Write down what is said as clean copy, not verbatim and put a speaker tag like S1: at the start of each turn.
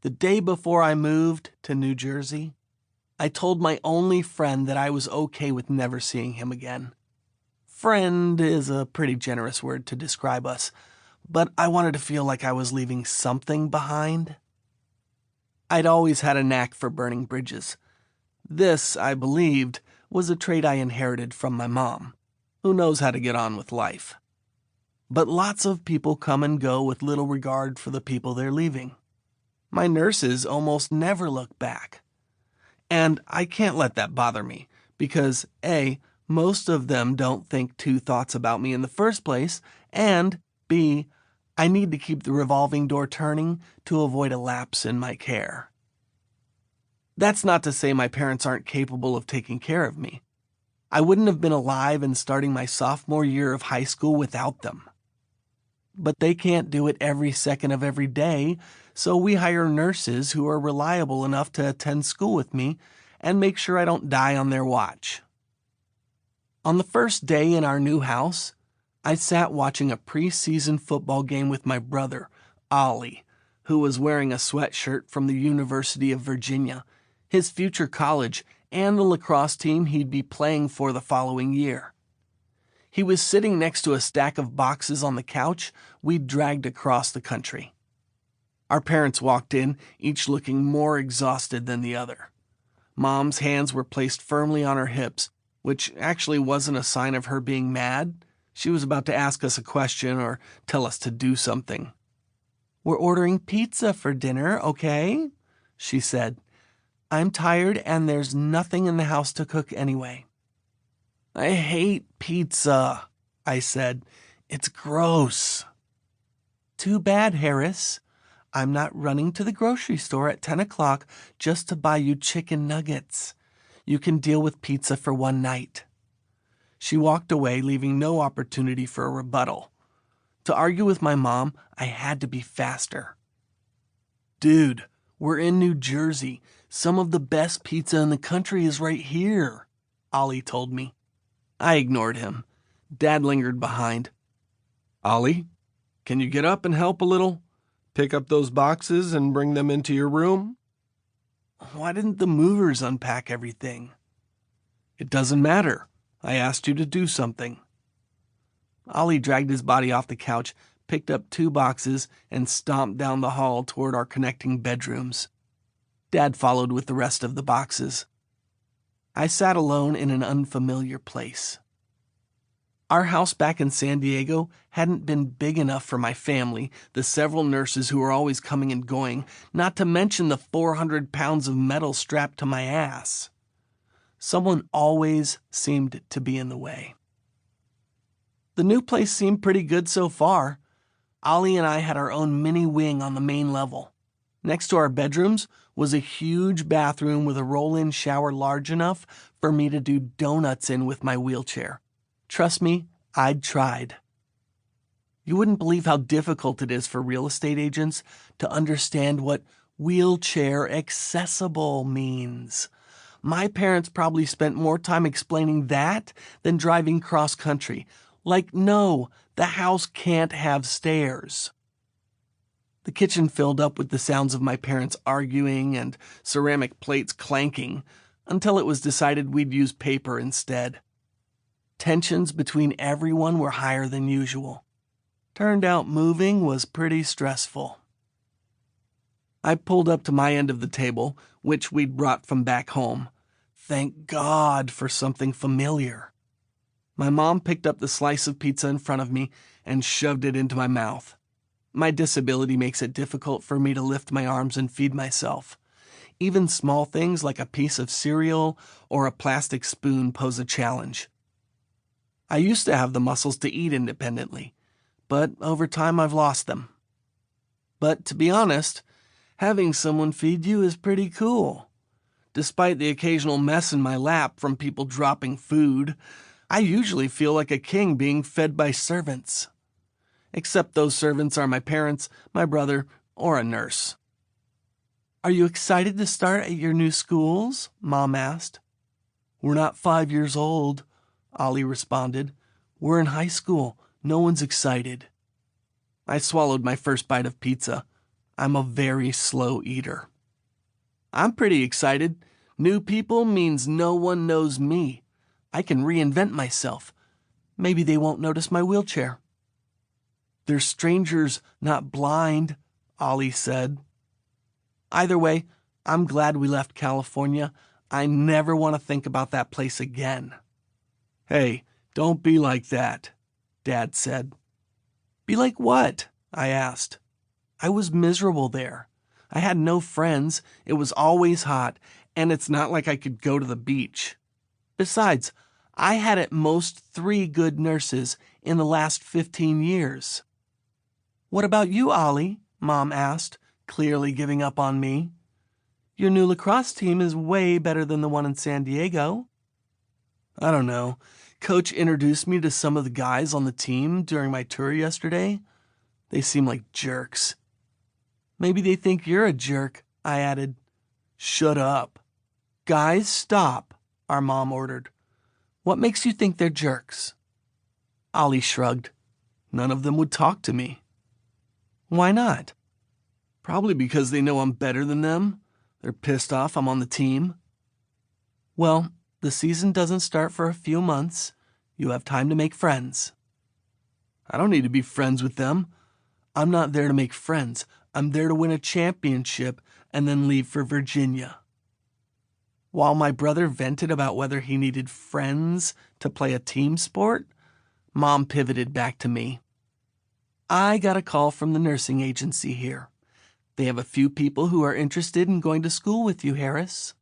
S1: The day before I moved to New Jersey, I told my only friend that I was okay with never seeing him again. Friend is a pretty generous word to describe us, but I wanted to feel like I was leaving something behind. I'd always had a knack for burning bridges. This, I believed, was a trait I inherited from my mom, who knows how to get on with life. But lots of people come and go with little regard for the people they're leaving. My nurses almost never look back. And I can't let that bother me, because A, most of them don't think two thoughts about me in the first place, and B, I need to keep the revolving door turning to avoid a lapse in my care. That's not to say my parents aren't capable of taking care of me. I wouldn't have been alive and starting my sophomore year of high school without them. But they can't do it every second of every day, so we hire nurses who are reliable enough to attend school with me and make sure I don't die on their watch. On the first day in our new house, I sat watching a preseason football game with my brother, Ollie, who was wearing a sweatshirt from the University of Virginia, his future college, and the lacrosse team he'd be playing for the following year. He was sitting next to a stack of boxes on the couch we'd dragged across the country. Our parents walked in, each looking more exhausted than the other. Mom's hands were placed firmly on her hips, which actually wasn't a sign of her being mad. She was about to ask us a question or tell us to do something. "We're ordering pizza for dinner, okay?" she said. "I'm tired and there's nothing in the house to cook anyway." "I hate pizza," I said. "It's gross." "Too bad, Harris. I'm not running to the grocery store at 10 o'clock just to buy you chicken nuggets. You can deal with pizza for one night." She walked away, leaving no opportunity for a rebuttal. To argue with my mom, I had to be faster. "Dude, we're in New Jersey. Some of the best pizza in the country is right here," Ollie told me. I ignored him. Dad lingered behind. "Ollie, can you get up and help a little? Pick up those boxes and bring them into your room?" "Why didn't the movers unpack everything?" "It doesn't matter. I asked you to do something." Ollie dragged his body off the couch, picked up 2 boxes, and stomped down the hall toward our connecting bedrooms. Dad followed with the rest of the boxes. I sat alone in an unfamiliar place. Our house back in San Diego hadn't been big enough for my family, the several nurses who were always coming and going, not to mention the 400 pounds of metal strapped to my ass. Someone always seemed to be in the way. The new place seemed pretty good so far. Ollie and I had our own mini wing on the main level. Next to our bedrooms was a huge bathroom with a roll-in shower large enough for me to do donuts in with my wheelchair. Trust me, I'd tried. You wouldn't believe how difficult it is for real estate agents to understand what wheelchair accessible means. My parents probably spent more time explaining that than driving cross-country. Like, no, the house can't have stairs. The kitchen filled up with the sounds of my parents arguing and ceramic plates clanking until it was decided we'd use paper instead. Tensions between everyone were higher than usual. Turned out moving was pretty stressful. I pulled up to my end of the table, which we'd brought from back home. Thank God for something familiar. My mom picked up the slice of pizza in front of me and shoved it into my mouth. My disability makes it difficult for me to lift my arms and feed myself. Even small things like a piece of cereal or a plastic spoon pose a challenge. I used to have the muscles to eat independently, but over time I've lost them. But to be honest, having someone feed you is pretty cool. Despite the occasional mess in my lap from people dropping food, I usually feel like a king being fed by servants. Except those servants are my parents, my brother, or a nurse. "Are you excited to start at your new schools?" Mom asked. "We're not 5 years old," Ollie responded. "We're in high school. No one's excited." I swallowed my first bite of pizza. I'm a very slow eater. I'm pretty excited. New people means no one knows me. I can reinvent myself. Maybe they won't notice my wheelchair. They're strangers, not blind, Ollie said. Either way, I'm glad we left California. I never want to think about that place again. Hey, don't be like that, Dad said. Be like what? I asked. I was miserable there. I had no friends, it was always hot, and it's not like I could go to the beach. Besides, I had at most 3 good nurses in the last 15 years. What about you, Ollie? Mom asked, clearly giving up on me. Your new lacrosse team is way better than the one in San Diego. I don't know. Coach introduced me to some of the guys on the team during my tour yesterday. They seem like jerks. Maybe they think you're a jerk, I added. Shut up. Guys, stop, our mom ordered. What makes you think they're jerks? Ollie shrugged. None of them would talk to me. Why not? Probably because they know I'm better than them. They're pissed off I'm on the team. Well, the season doesn't start for a few months. You have time to make friends. I don't need to be friends with them. I'm not there to make friends. I'm there to win a championship and then leave for Virginia. While my brother vented about whether he needed friends to play a team sport, Mom pivoted back to me. I got a call from the nursing agency here. They have a few people who are interested in going to school with you, Harris.